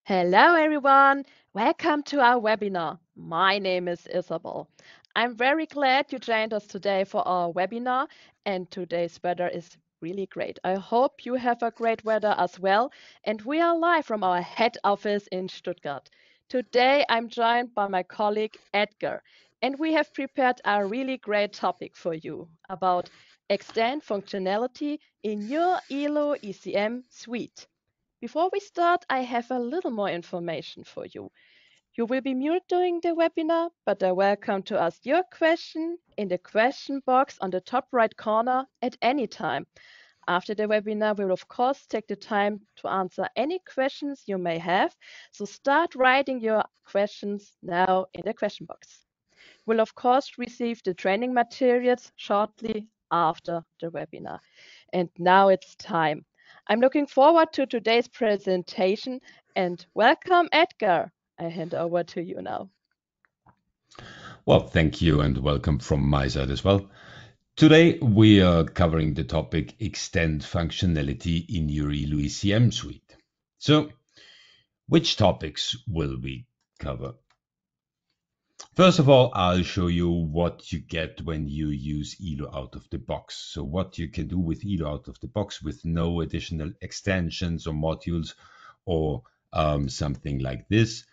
Hello, everyone. Welcome to our webinar. My name is Isabel. I'm very glad you joined us today for our webinar, and today's weather is really great. I hope you have a great weather as well. And we are live from our head office in Stuttgart. Today, I'm joined by my colleague Edgar, and we have prepared a really great topic for you about extend functionality in your ELO ECM suite. Before we start, I have a little more information for you. You will be mute during the webinar, but are welcome to ask your question in the question box on the top right corner at any time. After the webinar, we will of course take the time to answer any questions you may have. So start writing your questions now in the question box. We'll of course receive the training materials shortly after the webinar. And now it's time. I'm looking forward to today's presentation and welcome, Edgar. I hand over to you now. Well, thank you and welcome from my side as well. Today we are covering the topic extend functionality in your ELO ECM suite. So, which topics will we cover? First of all, I'll show you what you get when you use ELO out of the box. So what you can do with ELO out of the box with no additional extensions or modules or something like this.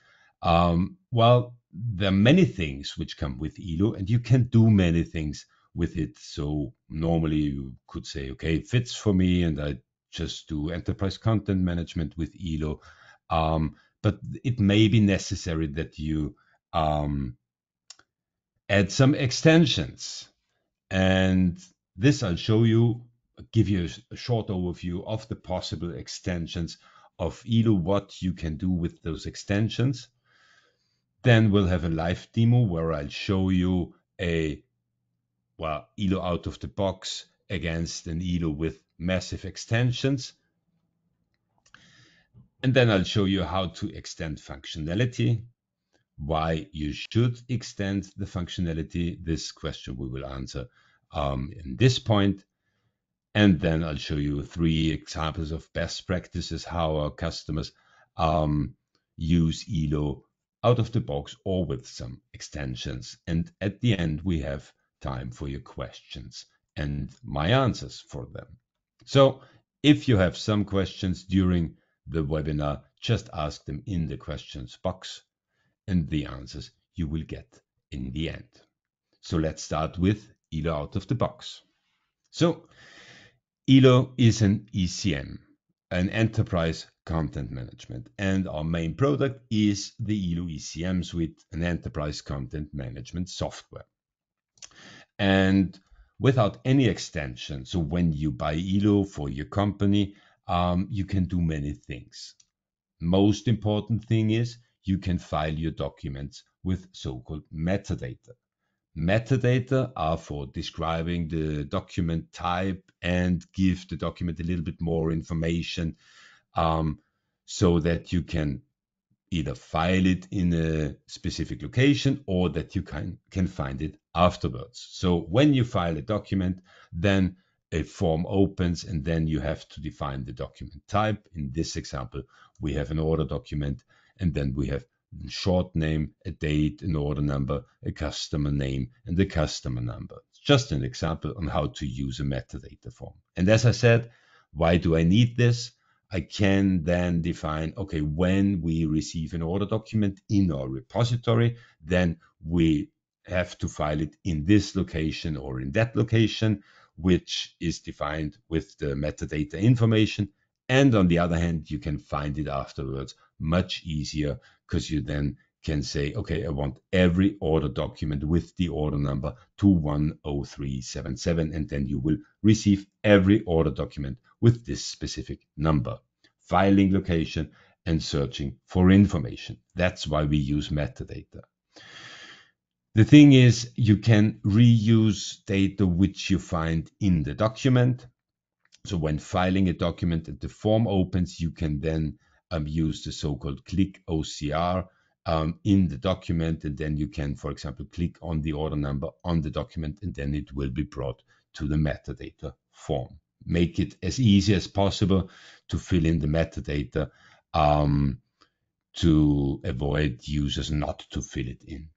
Well, there are many things which come with ELO and you can do many things with it. So normally you could say, okay, it fits for me and I just do enterprise content management with ELO. But it may be necessary that you add some extensions. And this I'll show you, give you a short overview of the possible extensions of ELO, what you can do with those extensions. Then we'll have a live demo where I'll show you ELO out of the box against an ELO with massive extensions. And then I'll show you how to extend functionality, why you should extend the functionality. This question we will answer in this point. And then I'll show you 3 examples of best practices, how our customers use ELO out of the box or with some extensions. And at the end, we have time for your questions and my answers for them. So if you have some questions during the webinar, just ask them in the questions box and the answers you will get in the end. So let's start with ELO out of the box. So ELO is an ECM, an enterprise content management, and our main product is the ELO ECM suite, an enterprise content management software. And without any extension, so when you buy ELO for your company, you can do many things. Most important thing is you can file your documents with so-called metadata. Metadata are for describing the document type and give the document a little bit more information so that you can either file it in a specific location or that you can find it afterwards. So when you file a document, then a form opens and then you have to define the document type. In this example, we have an order document and then we have a short name, a date, an order number, a customer name, and the customer number. It's just an example on how to use a metadata form. And as I said, why do I need this? I can then define, okay, when we receive an order document in our repository, then we have to file it in this location or in that location, which is defined with the metadata information. And on the other hand, you can find it afterwards much easier because you then can say, okay, I want every order document with the order number 210377, and then you will receive every order document with this specific number, filing location, and searching for information. That's why we use metadata. The thing is, you can reuse data which you find in the document. So when filing a document and the form opens, you can then use the so-called click OCR in the document, and then you can, for example, click on the order number on the document, and then it will be brought to the metadata form. Make it as easy as possible to fill in the metadata to avoid users not to fill it in.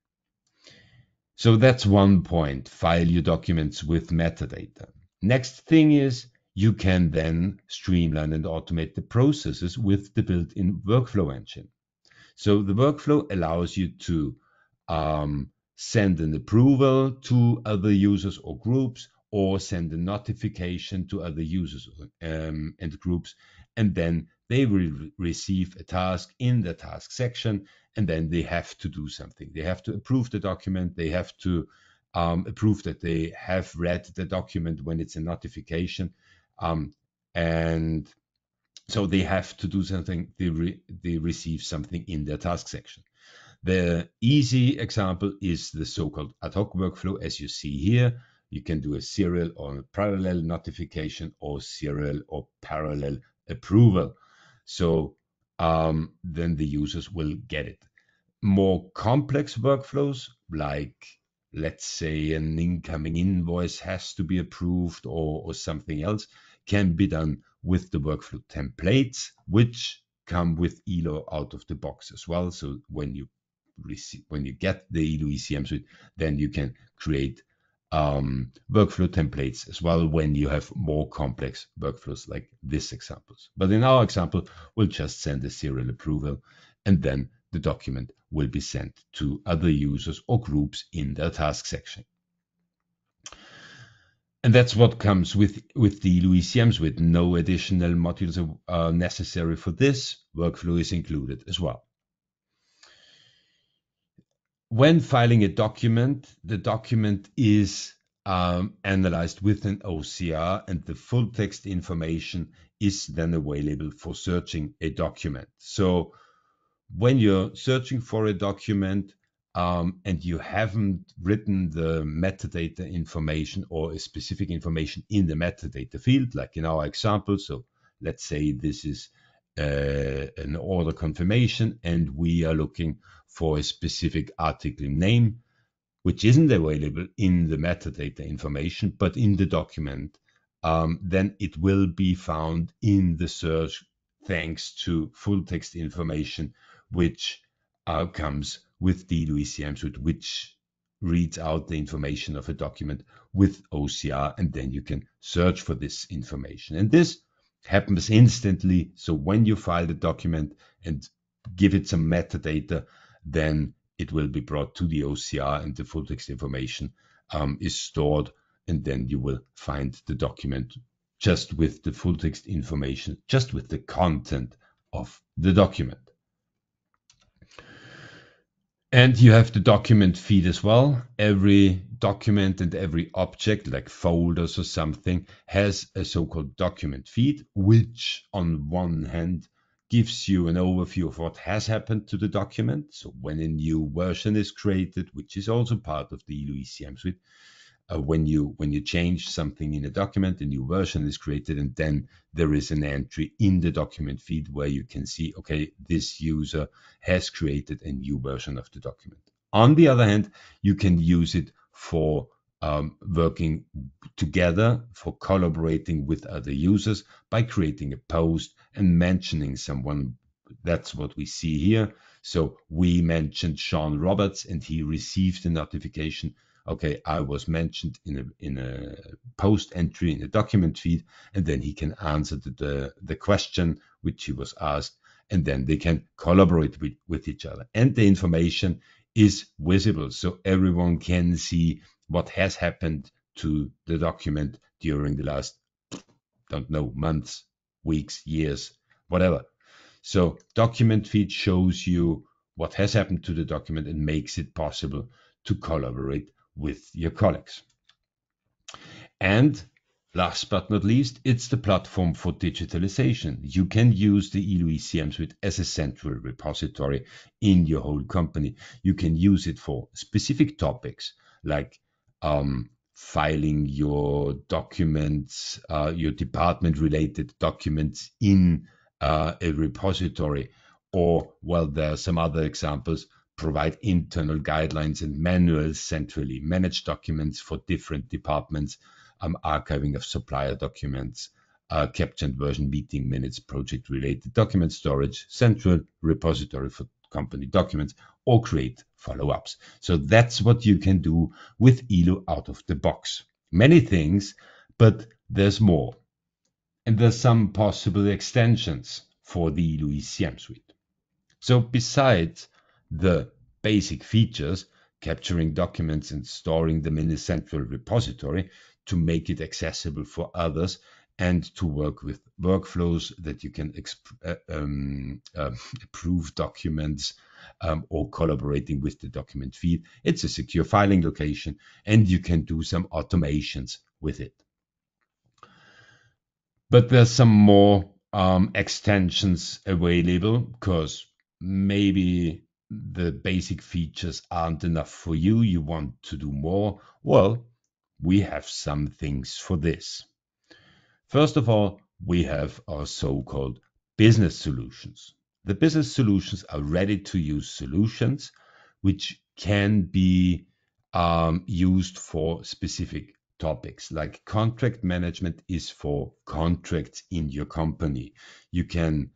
So that's one point, file your documents with metadata. Next thing is you can then streamline and automate the processes with the built-in workflow engine. So the workflow allows you to send an approval to other users or groups, or send a notification to other users and groups, and then they will receive a task in the task section, and then they have to do something. They have to approve the document. They have to approve that they have read the document when it's a notification, and so they have to do something. They receive something in their task section. The easy example is the so-called ad hoc workflow, as you see here. You can do a serial or parallel notification, or serial or parallel approval. So then the users will get it. More complex workflows, like let's say an incoming invoice has to be approved, or something else, can be done with the workflow templates, which come with Elo out of the box as well. So when you get the Elo ECM suite, then you can create workflow templates as well when you have more complex workflows like this examples. But in our example, we'll just send a serial approval, and then the document will be sent to other users or groups in their task section. And that's what comes with the Elo ECM suite. No additional modules are necessary for this. Workflow is included as well. When filing a document, the document is analyzed with an OCR, and the full text information is then available for searching a document. So when you're searching for a document and you haven't written the metadata information or a specific information in the metadata field, like in our example, so let's say this is an order confirmation, and we are looking for a specific article name, which isn't available in the metadata information, but in the document, then it will be found in the search thanks to full text information, which comes with the Elo ECM suite, which reads out the information of a document with OCR, and then you can search for this information. And this happens instantly. So when you file the document and give it some metadata, then it will be brought to the OCR, and the full text information is stored, and then you will find the document just with the full text information, just with the content of the document. And you have the document feed as well. Every document and every object, like folders or something, has a so-called document feed, which on one hand gives you an overview of what has happened to the document. So when a new version is created, which is also part of the Elo ECM suite, when you change something in a document, a new version is created, and then there is an entry in the document feed where you can see, okay, this user has created a new version of the document. On the other hand, you can use it for working together, for collaborating with other users by creating a post and mentioning someone. That's what we see here. So we mentioned Sean Roberts, and he received a notification. Okay, I was mentioned in a post entry in a document feed, and then he can answer the question which he was asked, and then they can collaborate with each other. And the information is visible, so everyone can see what has happened to the document during the last, don't know, months, weeks, years, whatever. So document feed shows you what has happened to the document and makes it possible to collaborate with your colleagues. And last but not least, it's the platform for digitalization. You can use the Elo ECM suite as a central repository in your whole company. You can use it for specific topics like filing your documents, your department related documents in a repository, or, well, there are some other examples. Provide internal guidelines and manuals centrally, manage documents for different departments, archiving of supplier documents, capture and version meeting minutes, project related document storage, central repository for company documents, or create follow-ups. So that's what you can do with Elo out of the box. Many things, but there's more. And there's some possible extensions for the Elo ECM suite. So besides the basic features, capturing documents and storing them in a central repository to make it accessible for others and to work with workflows that you can approve documents or collaborating with the document feed. It's a secure filing location and you can do some automations with it. But there's some more extensions available because maybe the basic features aren't enough for you. You want to do more. Well, we have some things for this. First of all, we have our so-called business solutions. The business solutions are ready-to-use solutions which can be used for specific topics. Like contract management is for contracts in your company. You can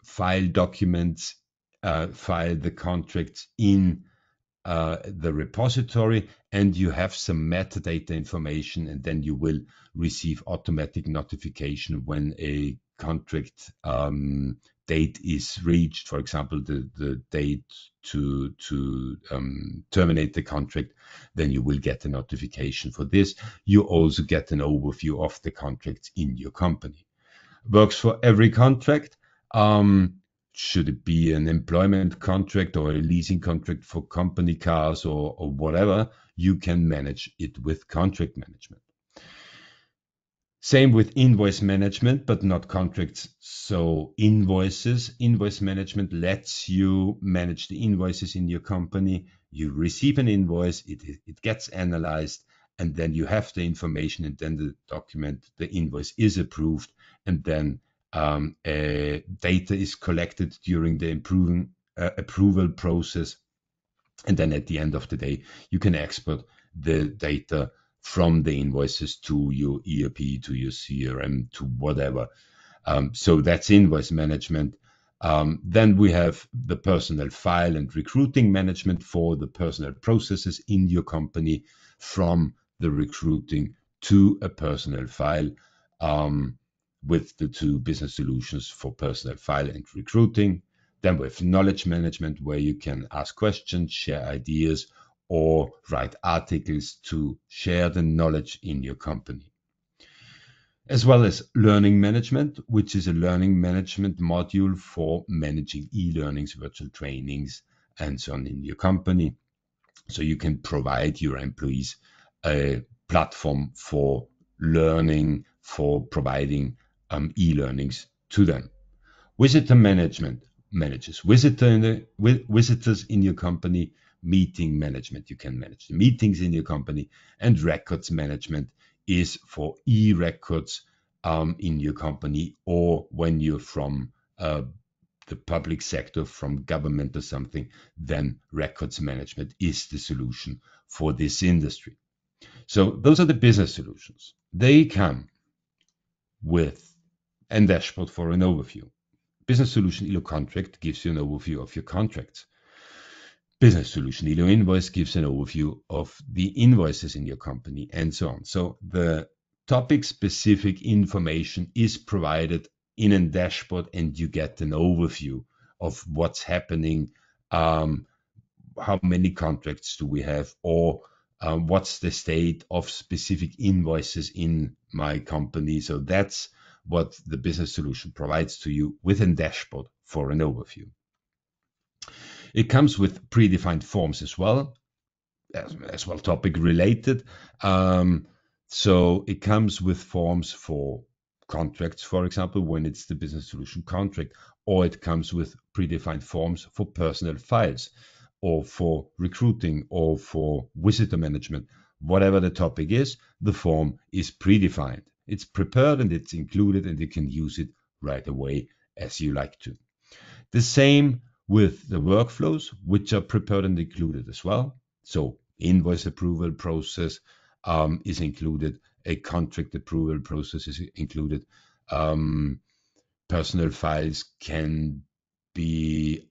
file documents, file the contracts in the repository, and you have some metadata information, and then you will receive automatic notification when a contract date is reached. For example, the date to terminate the contract, then you will get a notification for this. You also get an overview of the contracts in your company. Works for every contract. Should it be an employment contract or a leasing contract for company cars or whatever, you can manage it with contract management. Same with invoice management, but not contracts. So invoice management lets you manage the invoices in your company. You receive an invoice, it gets analyzed, and then you have the information, and then the document, the invoice is approved, and then data is collected during the approval process. And then at the end of the day, you can export the data from the invoices to your ERP, to your CRM, to whatever. So that's invoice management. Then we have the personnel file and recruiting management for the personnel processes in your company, from the recruiting to a personnel file, with the two business solutions for personnel file and recruiting. Then we have knowledge management, where you can ask questions, share ideas, or write articles to share the knowledge in your company. As well as learning management, which is a learning management module for managing e-learnings, virtual trainings, and so on in your company. So you can provide your employees a platform for learning, for providing e-learnings to them. Visitor management manages visitors in your company. Meeting management, you can manage the meetings in your company. And records management is for e-records in your company, or when you're from the public sector, from government or something, then records management is the solution for this industry. So those are the business solutions. They come with a dashboard for an overview. Business Solution Elo Contract gives you an overview of your contracts. Business Solution Elo Invoice gives an overview of the invoices in your company, and so on. So the topic-specific information is provided in a dashboard, and you get an overview of what's happening, how many contracts do we have, or what's the state of specific invoices in my company. So that's what the business solution provides to you with a dashboard for an overview. It comes with predefined forms as well topic related. So it comes with forms for contracts, for example, when it's the business solution contract, or it comes with predefined forms for personnel files, or for recruiting, or for visitor management. Whatever the topic is, the form is predefined. It's prepared and it's included, and you can use it right away as you like to. The same with the workflows, which are prepared and included as well. So invoice approval process is included, a contract approval process is included. Personal files can be,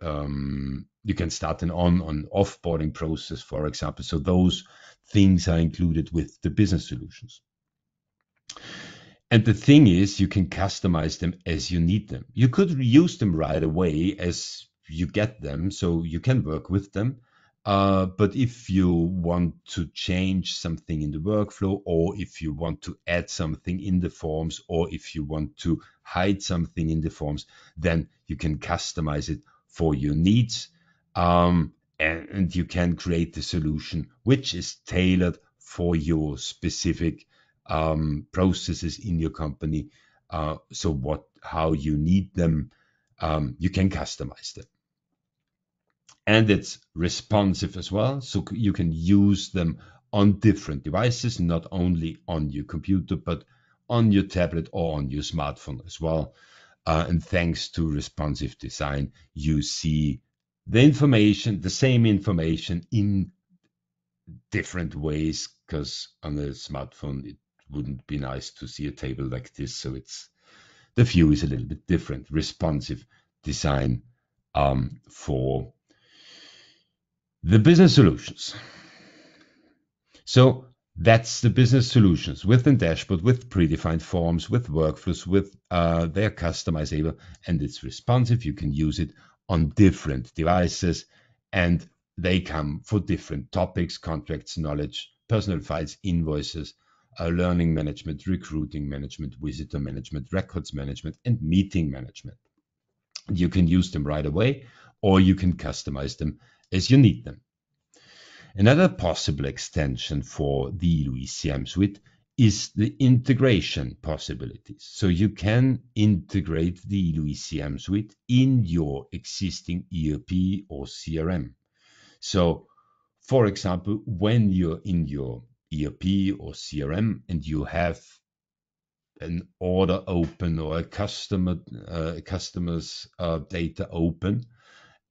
you can start an on and offboarding process, for example. So those things are included with the business solutions. And the thing is, you can customize them as you need them. You could use them right away as you get them, so you can work with them. But if you want to change something in the workflow, or if you want to add something in the forms, or if you want to hide something in the forms, then you can customize it for your needs. And you can create the solution which is tailored for your specific processes in your company. So how you need them, you can customize them. And it's responsive as well, so you can use them on different devices, not only on your computer, but on your tablet or on your smartphone as well. And thanks to responsive design, you see the same information in different ways, because on a smartphone it wouldn't be nice to see a table like this, so the view is a little bit different. Responsive design for the business solutions. So that's the business solutions with a dashboard, with predefined forms, with workflows, with they're customizable, and it's responsive. You can use it on different devices, and they come for different topics: contracts, knowledge, personal files, invoices, learning management, recruiting management, visitor management, records management, and meeting management. You can use them right away, or you can customize them as you need them. Another possible extension for the EloeCM suite is the integration possibilities. So you can integrate the EloeCM suite in your existing ERP or CRM. So, for example, when you're in your ERP or CRM and you have an order open or a customer's data open,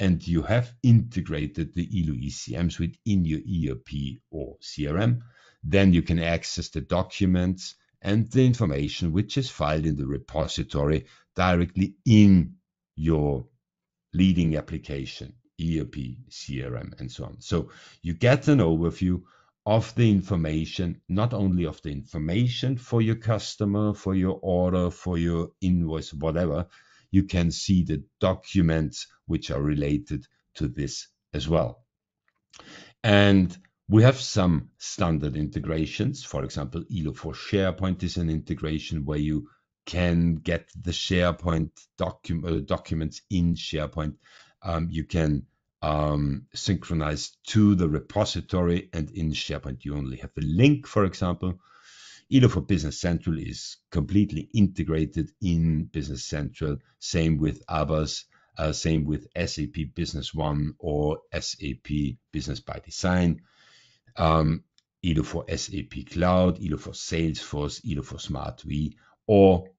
and you have integrated the EloeCM suite in your ERP or CRM, then you can access the documents and the information which is filed in the repository directly in your leading application, ERP, CRM, and so on. So you get an overview of the information, not only of the information for your customer, for your order, for your invoice, whatever. You can see the documents which are related to this as well. And we have some standard integrations. For example, Elo for SharePoint is an integration where you can get the SharePoint documents in SharePoint. You can synchronize to the repository, and in SharePoint you only have a link, for example. Elo for Business Central is completely integrated in Business Central. Same with Abbas, same with SAP Business One or SAP Business by Design. Elo for SAP Cloud, Elo for Salesforce, Elo for SmartV, or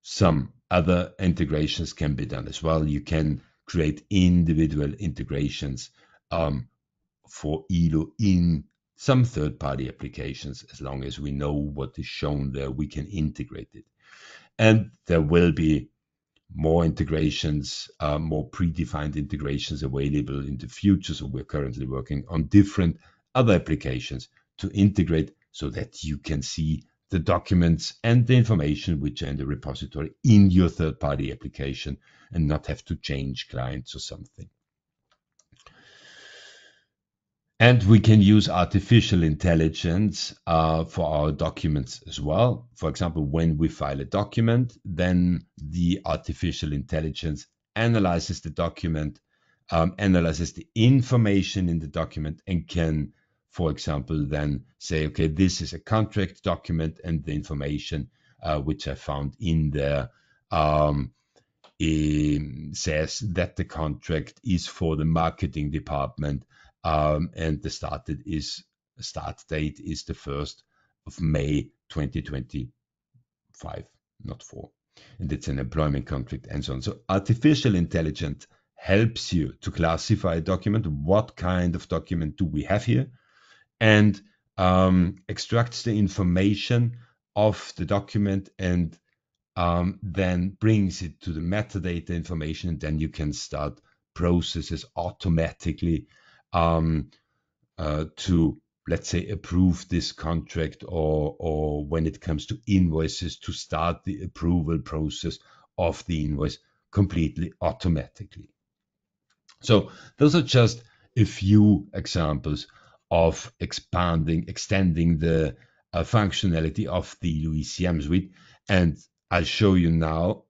some other integrations can be done as well. You can create individual integrations for Elo in some third-party applications. As long as we know what is shown there, we can integrate it. And there will be more integrations, more predefined integrations available in the future. So we're currently working on different other applications to integrate so that you can see the documents and the information which are in the repository in your third-party application and not have to change clients or something. And we can use artificial intelligence for our documents as well. For example, when we file a document, then the artificial intelligence analyzes the document, analyzes the information in the document, and can, for example, then say, okay, this is a contract document, and the information which I found in there says that the contract is for the marketing department, and the start date is the 1st of May 2025, not 4. And it's an employment contract and so on. So artificial intelligence helps you to classify a document. What kind of document do we have here? And extracts the information of the document and then brings it to the metadata information, and then you can start processes automatically to, let's say, approve this contract, or when it comes to invoices, to start the approval process of the invoice completely automatically. So those are just a few examples of extending the functionality of the EloECM suite, and I'll show you now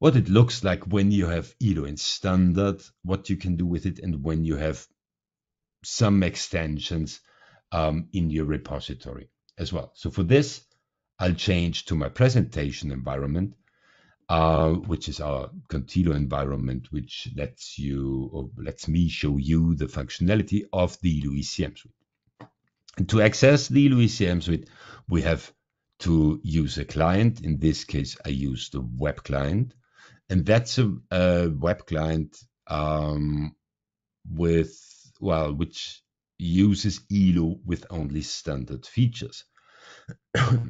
what it looks like when you have Elo in standard, what you can do with it, and when you have some extensions in your repository as well. So for this, I'll change to my presentation environment, which is our Contigo environment, which lets me show you the functionality of the EloECM suite. And to access the EloECM suite, we have to use a client. In this case, I use the web client, and that's a web client which uses Elo with only standard features.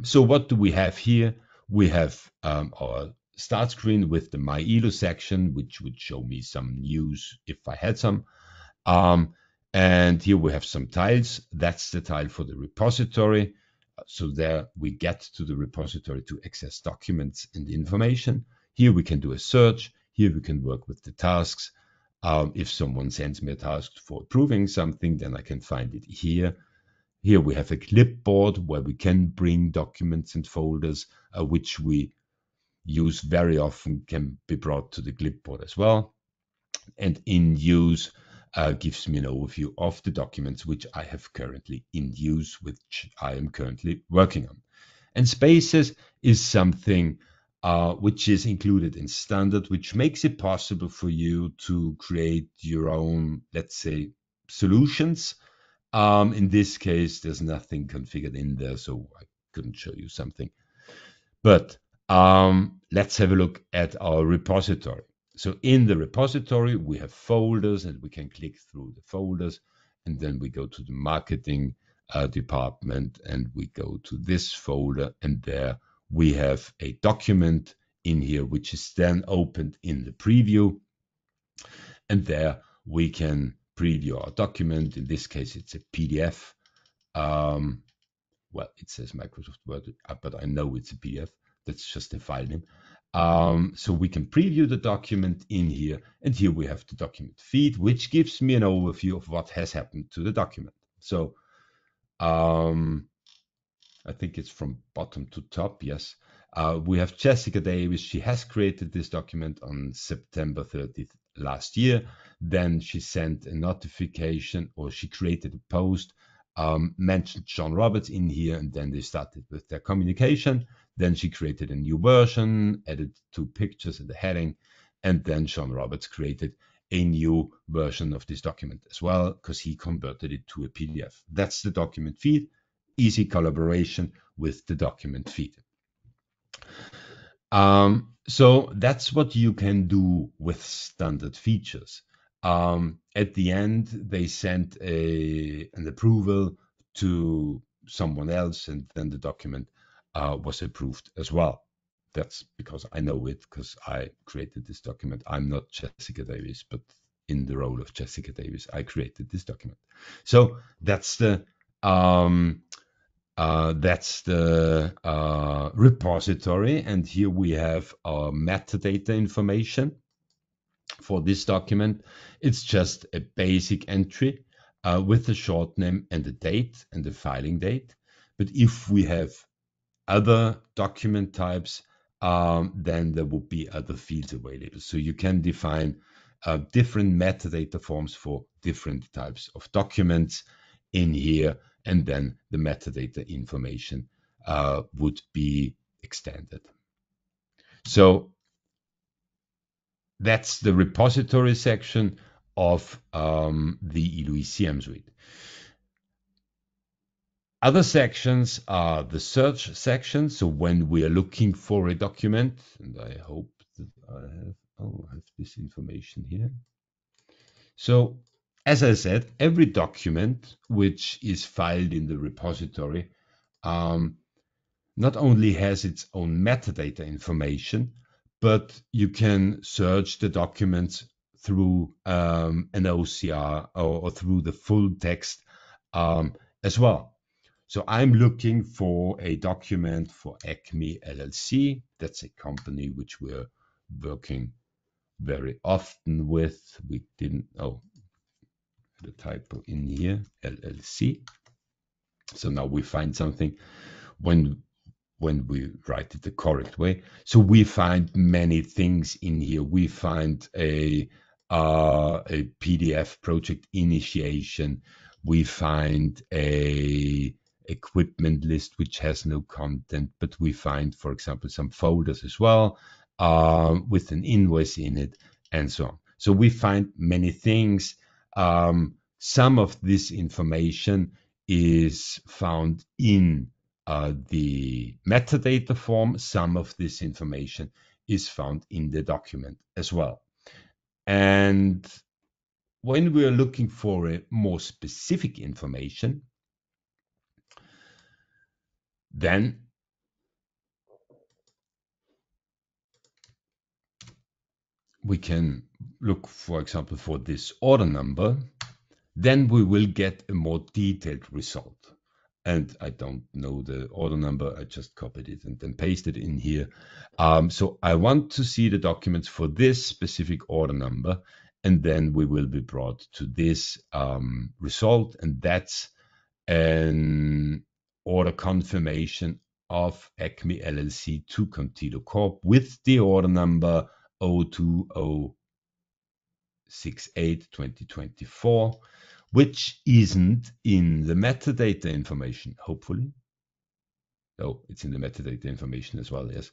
So what do we have here? We have our start screen with the My Elo section, which would show me some news if I had some. And here we have some tiles. That's the tile for the repository. So there we get to the repository to access documents and information. Here we can do a search. Here we can work with the tasks. If someone sends me a task for approving something, then I can find it here. Here we have a clipboard where we can bring documents and folders, which we use very often, can be brought to the clipboard as well. And in use gives me an overview of the documents which I have currently in use, which I am currently working on. And Spaces is something which is included in standard, which makes it possible for you to create your own, let's say, solutions. In this case, there's nothing configured in there, so I couldn't show you something. But let's have a look at our repository. So in the repository, we have folders, and we can click through the folders, and then we go to the marketing department, and we go to this folder, and there we have a document in here, which is then opened in the preview, and there we can preview our document. In this case, it's a PDF. Well, it says Microsoft Word, but I know it's a PDF. That's just a file name. So we can preview the document in here, and here we have the document feed, which gives me an overview of what has happened to the document. So I think it's from bottom to top, yes. We have Jessica Davis. She has created this document on September 30th last year. Then she sent a notification, or she created a post, mentioned John Roberts in here, and then they started with their communication. Then she created a new version, added 2 pictures and the heading, and then John Roberts created a new version of this document as well, because he converted it to a PDF. That's the document feed. Easy collaboration with the document feed. So that's what you can do with standard features. At the end, they sent an approval to someone else, and then the document was approved as well. That's because I know it, because I created this document. I'm not Jessica Davis, but in the role of Jessica Davis, I created this document. So that's the repository, and here we have our metadata information for this document. It's just a basic entry with the short name and the date and the filing date. But if we have other document types, then there will be other fields available. So you can define different metadata forms for different types of documents in here, and then the metadata information would be extended. So that's the repository section of the EloECM suite. Other sections are the search section. So when we are looking for a document, and I hope that I have this information here. So as I said, every document which is filed in the repository not only has its own metadata information, but you can search the documents through an OCR or through the full text as well. So I'm looking for a document for Acme LLC. That's a company which we're working very often with. We didn't, oh, the typo in here, LLC. So now we find something when we write it the correct way. So we find many things in here. We find a PDF project initiation. We find a equipment list which has no content, but we find, for example, some folders as well with an invoice in it, and so on. So we find many things. Some of this information is found in the metadata form. Some of this information is found in the document as well. And when we are looking for a more specific information, then we can look, for example, for this order number. Then we will get a more detailed result. And I don't know the order number. I just copied it and then pasted it in here. So I want to see the documents for this specific order number, and then we will be brought to this result, and that's an order confirmation of Acme LLC to Contido Corp with the order number 02068-2024, which isn't in the metadata information, hopefully. Oh, it's in the metadata information as well, yes.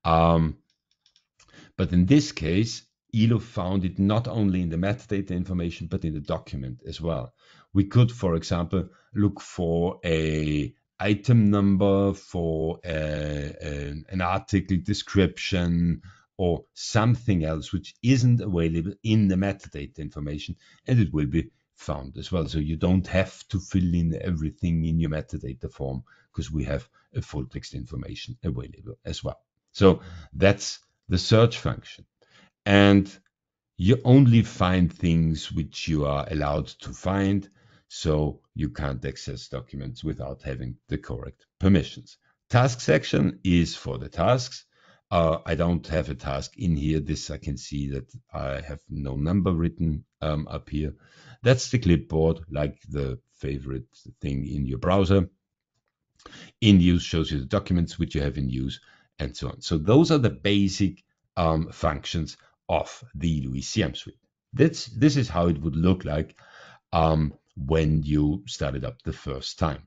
But in this case, Elo found it not only in the metadata information, but in the document as well. We could, for example, look for a item number, for an article description, or something else which isn't available in the metadata information, and it will be found as well. So you don't have to fill in everything in your metadata form, because we have a full text information available as well. So that's the search function. And you only find things which you are allowed to find, so you can't access documents without having the correct permissions. Task section is for the tasks. I don't have a task in here. This I can see that I have no number written up here. That's the clipboard, like the favorite thing in your browser. In use shows you the documents which you have in use, and so on. So those are the basic functions of the LUICM suite. This is how it would look like when you start it up the first time.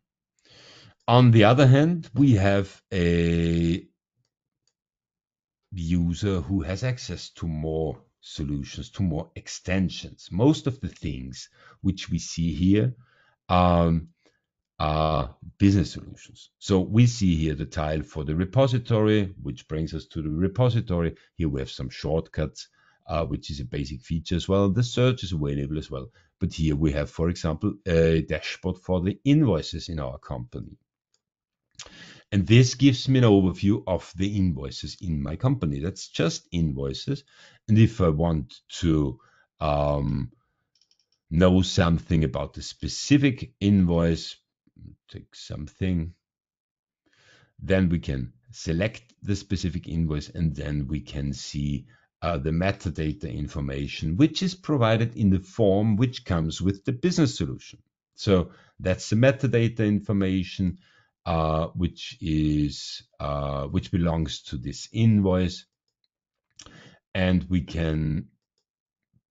On the other hand, we have a user who has access to more solutions, to more extensions. Most of the things which we see here are business solutions. So we see here the tile for the repository, which brings us to the repository. Here we have some shortcuts, which is a basic feature as well. The search is available as well. But here we have, for example, a dashboard for the invoices in our company. And this gives me an overview of the invoices in my company. That's just invoices. And if I want to know something about the specific invoice, take something, then we can select the specific invoice, and then we can see the metadata information, which is provided in the form which comes with the business solution. So that's the metadata information, which belongs to this invoice, and we can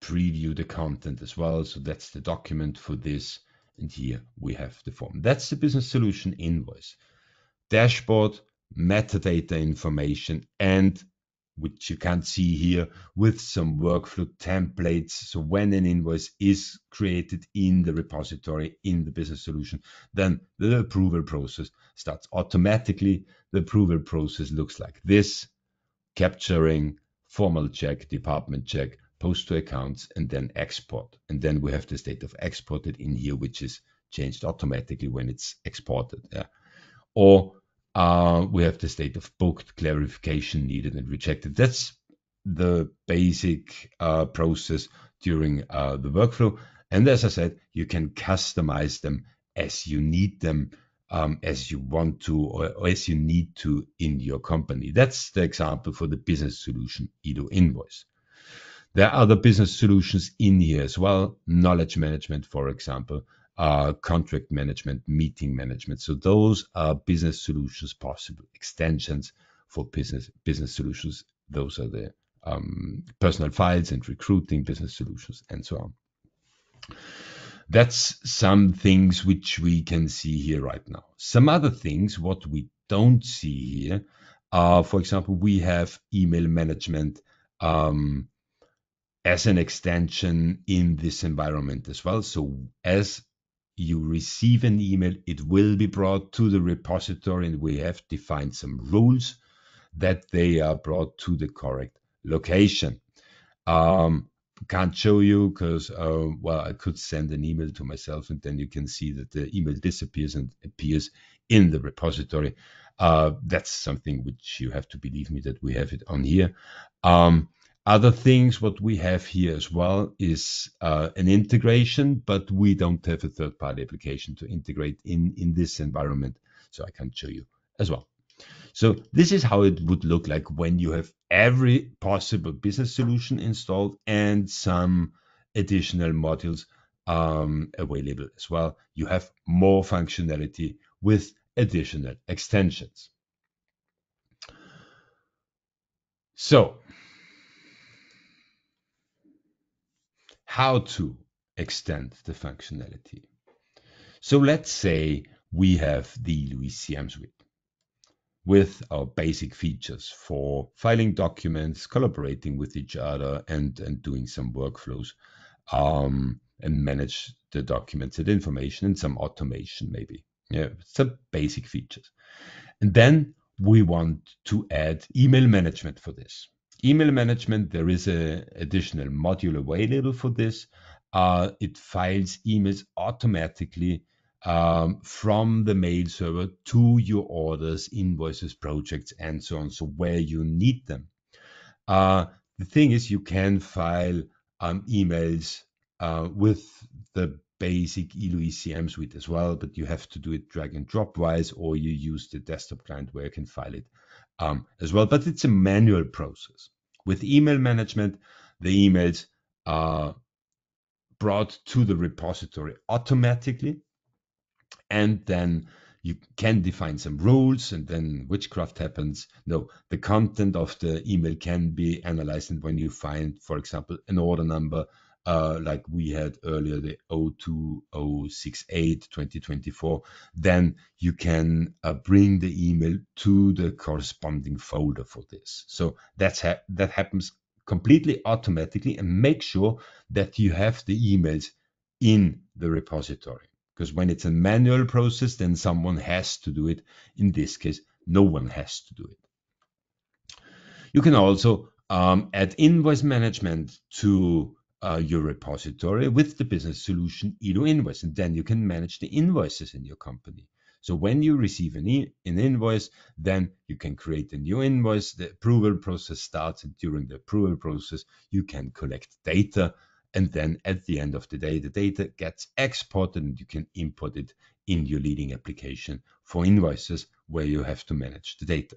preview the content as well. So that's the document for this, and here we have the form. That's the business solution invoice. Dashboard, metadata information, and which you can see here with some workflow templates. So when an invoice is created in the repository, in the business solution, then the approval process starts automatically. The approval process looks like this: capturing, formal check, department check, post to accounts, and then export. And then we have the state of exported in here, which is changed automatically when it's exported. Yeah. Or we have the state of booked, clarification needed and rejected. That's the basic process during the workflow. And as I said, you can customize them as you need them, as you want to, or as you need to in your company. That's the example for the business solution, Edo Invoice. There are other business solutions in here as well. Knowledge management, for example, contract management, meeting management. So those are business solutions possible, extensions for business solutions. Those are the personal files and recruiting business solutions and so on. That's some things which we can see here right now. Some other things, what we don't see here, for example, we have email management as an extension in this environment as well. So as you receive an email, it will be brought to the repository, and we have defined some rules that they are brought to the correct location. Can't show you because, well, I could send an email to myself and then you can see that the email disappears and appears in the repository. That's something which you have to believe me that we have it on here. Other things, what we have here as well is an integration, but we don't have a third-party application to integrate in this environment, so I can't show you as well. So this is how it would look like when you have every possible business solution installed and some additional modules available as well. You have more functionality with additional extensions. So how to extend the functionality? So let's say we have the LouisCM suite with our basic features for filing documents, collaborating with each other, and doing some workflows, and manage the documents and information and some automation maybe. Yeah, some basic features. And then we want to add email management for this. Email management, there is an additional module available for this. It files emails automatically from the mail server to your orders, invoices, projects, and so on. So where you need them. The thing is, you can file emails with the basic eLouisCM suite as well, but you have to do it drag and drop wise, or you use the desktop client where you can file it as well. But it's a manual process. With email management, the emails are brought to the repository automatically, and then you can define some rules, and then witchcraft happens. No, the content of the email can be analyzed, and when you find, for example, an order number like we had earlier, the 02068 2024, then you can bring the email to the corresponding folder for this. So that happens completely automatically, and make sure that you have the emails in the repository. Because when it's a manual process, then someone has to do it. In this case, no one has to do it. You can also add invoice management to your repository with the business solution Edo Invoice, and then you can manage the invoices in your company. So when you receive an invoice, then you can create a new invoice. The approval process starts, and during the approval process, you can collect data. And then at the end of the day, the data gets exported and you can import it in your leading application for invoices where you have to manage the data.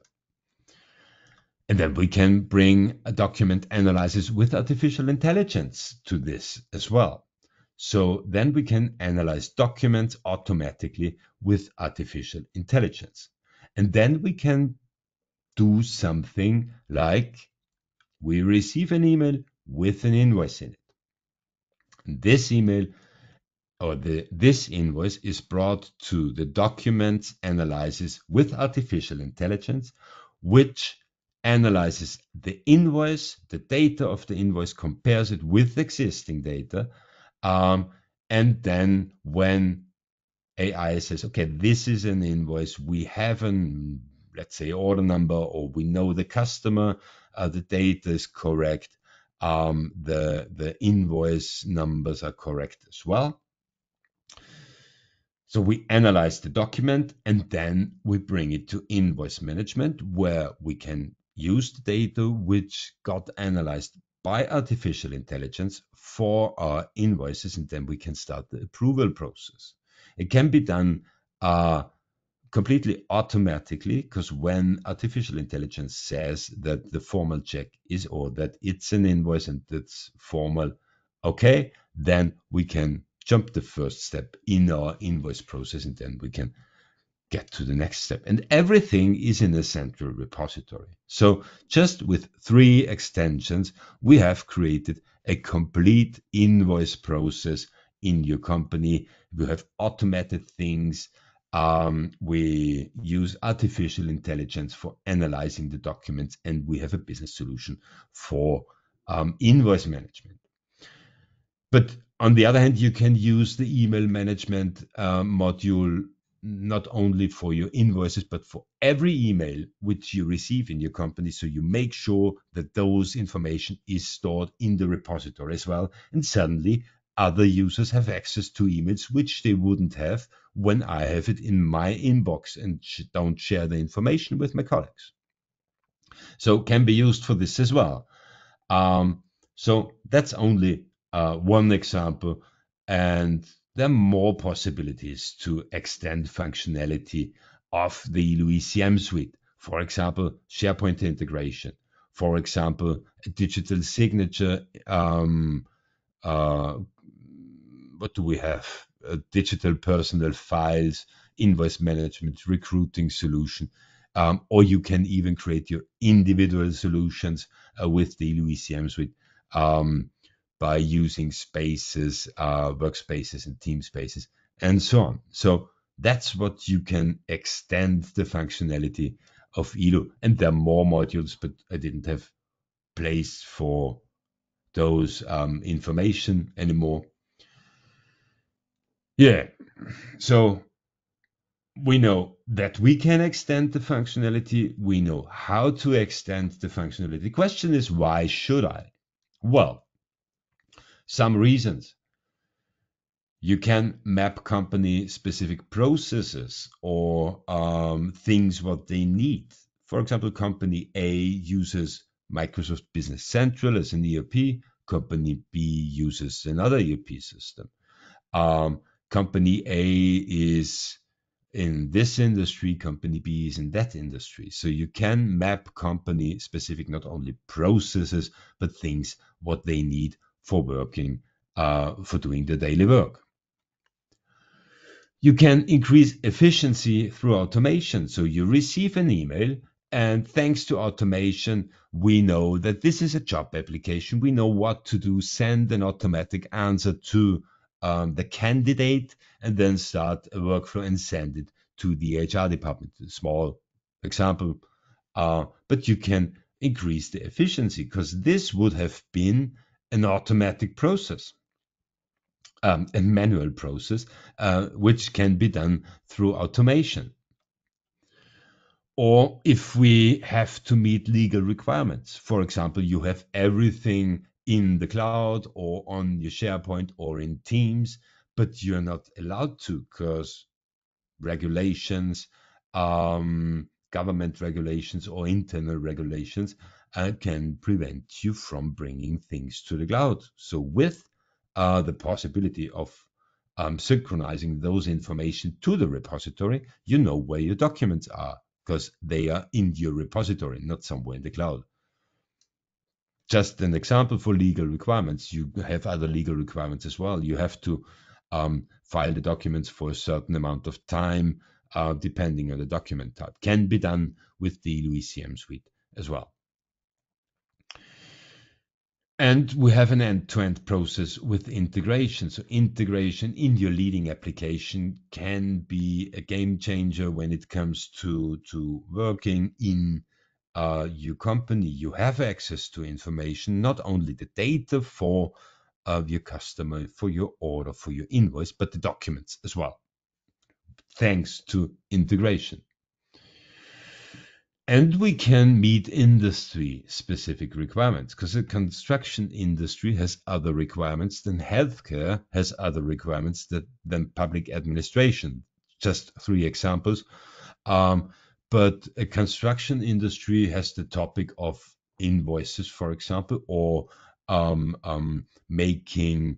And then we can bring a document analysis with artificial intelligence to this as well. So then we can analyze documents automatically with artificial intelligence. And then we can do something like we receive an email with an invoice in it. This email or this invoice is brought to the documents analysis with artificial intelligence, which analyzes the invoice, the data of the invoice, compares it with existing data. And then when AI says, okay, this is an invoice, we have an, let's say, order number, or we know the customer, the data is correct, the invoice numbers are correct as well. So we analyze the document and then we bring it to invoice management, where we can use the data which got analyzed by artificial intelligence for our invoices, and then we can start the approval process. It can be done completely automatically, because when artificial intelligence says that the formal check is, or that it's an invoice and it's formal, okay, then we can jump the first step in our invoice process, and then we can get to the next step. And everything is in a central repository. So just with 3 extensions, we have created a complete invoice process in your company. We have automated things. We use artificial intelligence for analyzing the documents, and we have a business solution for invoice management. But on the other hand, you can use the email management module not only for your invoices, but for every email which you receive in your company. So you make sure that those information is stored in the repository as well. And suddenly other users have access to emails which they wouldn't have when I have it in my inbox and don't share the information with my colleagues. So can be used for this as well. So that's only one example, and there are more possibilities to extend functionality of the ECM suite. For example, SharePoint integration. For example, a digital signature. Uh, what do we have? Digital personal files, invoice management, recruiting solution. Or you can even create your individual solutions with the ECM suite by using spaces, workspaces, and team spaces, and so on. So that's what you can extend the functionality of Elo. And there are more modules, but I didn't have place for those information anymore. Yeah, so we know that we can extend the functionality. We know how to extend the functionality. The question is, why should I? Well, some reasons. You can map company specific processes or things what they need. For example, company A uses Microsoft Business Central as an ERP. Company B uses another ERP system. Company A is in this industry, company B is in that industry. So you can map company specific, not only processes, but things what they need for working, for doing the daily work. You can increase efficiency through automation. So you receive an email, and thanks to automation, we know that this is a job application. We know what to do, send an automatic answer to the candidate, and then start a workflow and send it to the HR department. A small example, but you can increase the efficiency, because this would have been an automatic process. A manual process, which can be done through automation. Or if we have to meet legal requirements, for example, you have everything in the cloud or on your SharePoint or in Teams, but you're not allowed to, because regulations, government regulations or internal regulations can prevent you from bringing things to the cloud. So with the possibility of synchronizing those information to the repository, you know where your documents are, because they are in your repository, not somewhere in the cloud. Just an example for legal requirements. You have other legal requirements as well. You have to file the documents for a certain amount of time, depending on the document type. Can be done with the ECM suite as well. And we have an end-to-end process with integration. So integration in your leading application can be a game changer when it comes to working in your company. You have access to information, not only the data for your customer, for your order, for your invoice, but the documents as well, thanks to integration. And we can meet industry specific requirements because the construction industry has other requirements than healthcare has other requirements than public administration. Just three examples. Um, but a construction industry has the topic of invoices, for example, or making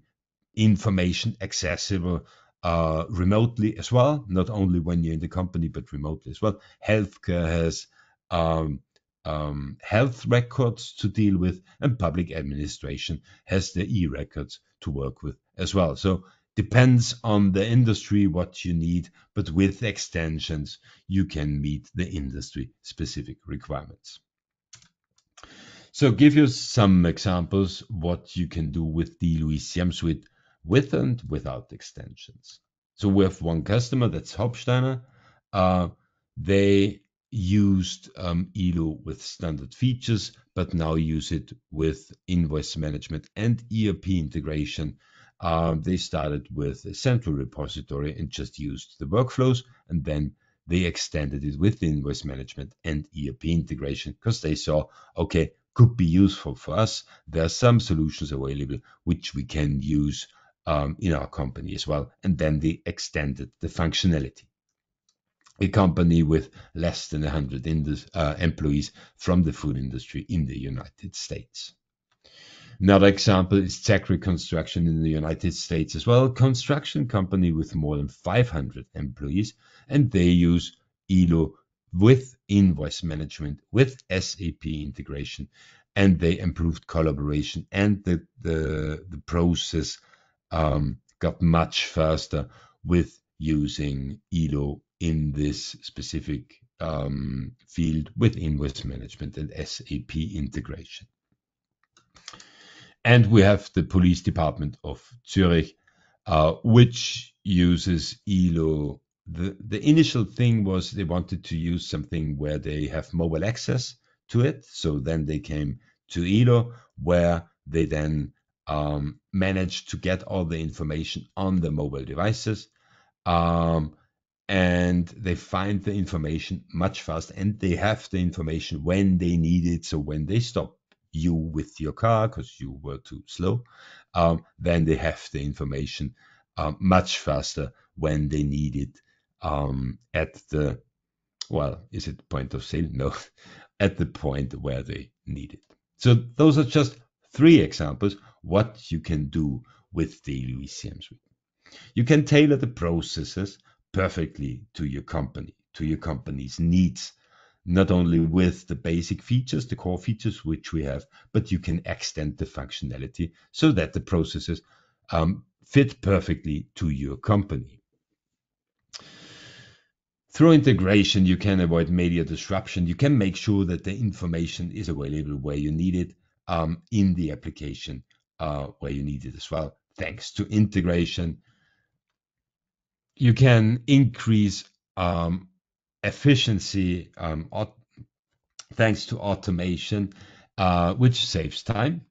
information accessible remotely as well, not only when you're in the company, but remotely as well. Healthcare has um, health records to deal with, and public administration has the e-records to work with as well. So depends on the industry what you need, but with extensions, you can meet the industry specific requirements. So give you some examples what you can do with the LUISIAM suite with and without extensions. So we have one customer, that's Hopsteiner. They used ELO with standard features, but now use it with invoice management and ERP integration. They started with a central repository and just used the workflows, and then they extended it with invoice management and ERP integration because they saw, okay, could be useful for us. There are some solutions available which we can use in our company as well. And then they extended the functionality. A company with less than 100 employees from the food industry in the United States. Another example is Zachary Construction in the United States as well. Construction company with more than 500 employees, and they use ELO with invoice management, with SAP integration, and they improved collaboration, and the process got much faster with using ELO in this specific field with invoice management and SAP integration. And we have the police department of Zurich, which uses ELO. The initial thing was they wanted to use something where they have mobile access to it. So then they came to ELO, where they then managed to get all the information on the mobile devices. And they find the information much faster, and they have the information when they need it. So when they stop you with your car because you were too slow, then they have the information much faster when they need it at the, well, is it point of sale? No, at the point where they need it. So those are just three examples what you can do with the LUISIAM suite. You can tailor the processes perfectly to your company, to your company's needs, not only with the basic features, the core features which we have, but you can extend the functionality so that the processes fit perfectly to your company. Through integration, you can avoid media disruption. You can make sure that the information is available where you need it in the application where you need it as well. Thanks to integration, you can increase efficiency thanks to automation, which saves time.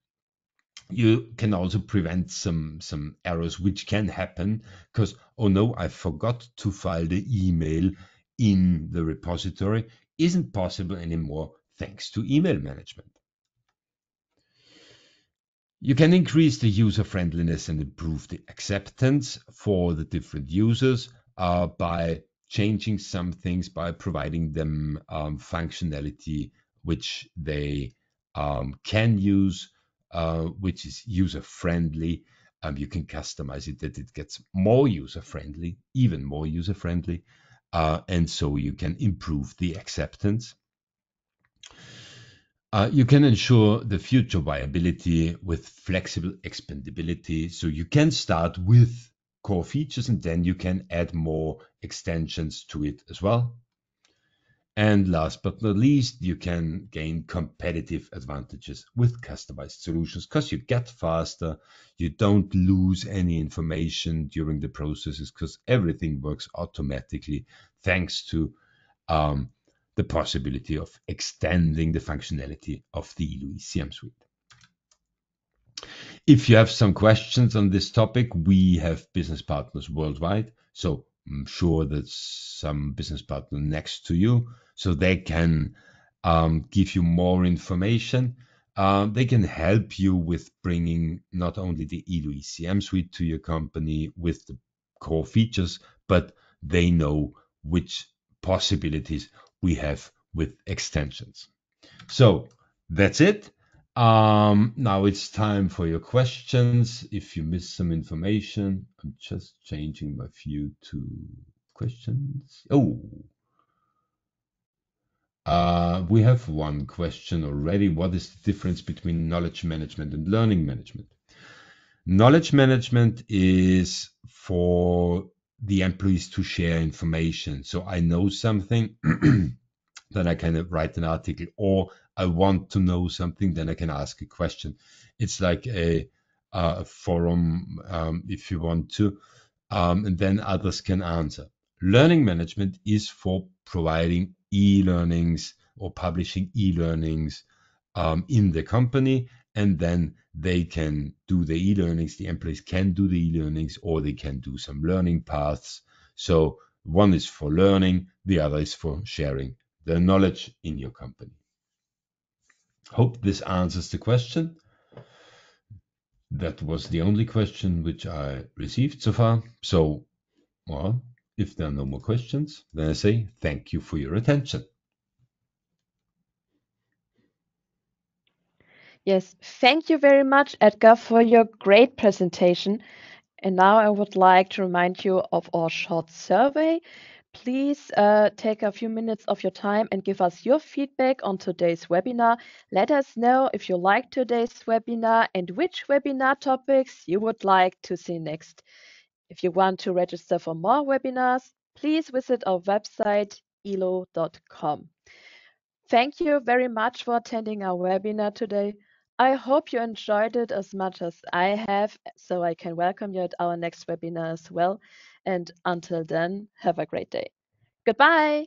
You can also prevent some errors which can happen because, oh no, I forgot to file the email in the repository. Isn't possible anymore thanks to email management. You can increase the user friendliness and improve the acceptance for the different users by changing some things, by providing them functionality which they can use, which is user friendly. You can customize it that it gets more user friendly, even more user friendly, and so you can improve the acceptance. You can ensure the future viability with flexible expandability. So you can start with core features and then you can add more extensions to it as well. And last but not least, you can gain competitive advantages with customized solutions because you get faster, you don't lose any information during the processes because everything works automatically thanks to the possibility of extending the functionality of the LUISIAM suite. If you have some questions on this topic, we have business partners worldwide. So I'm sure that some business partner next to you, so they can give you more information. They can help you with bringing not only the Elo ECM suite to your company with the core features, but they know which possibilities we have with extensions. So that's it. Now it's time for your questions. If you missed some information, I'm just changing my view to questions. Oh, we have one question already. What is the difference between knowledge management and learning management? Knowledge management is for the employees to share information. So I know something, then I can write an article, or I want to know something, then I can ask a question. It's like a forum, if you want to, and then others can answer. Learning management is for providing e-learnings or publishing e-learnings in the company, and then they can do the e-learnings. The employees can do the e-learnings, or they can do some learning paths. So one is for learning, the other is for sharing the knowledge in your company. Hope this answers the question. That was the only question which I received so far. So, well, if there are no more questions, then I say thank you for your attention. Yes, thank you very much, Edgar, for your great presentation. And now I would like to remind you of our short survey. Please take a few minutes of your time and give us your feedback on today's webinar. Let us know if you liked today's webinar and which webinar topics you would like to see next. If you want to register for more webinars, please visit our website elo.com. Thank you very much for attending our webinar today. I hope you enjoyed it as much as I have, so I can welcome you at our next webinar as well. And until then, have a great day. Goodbye.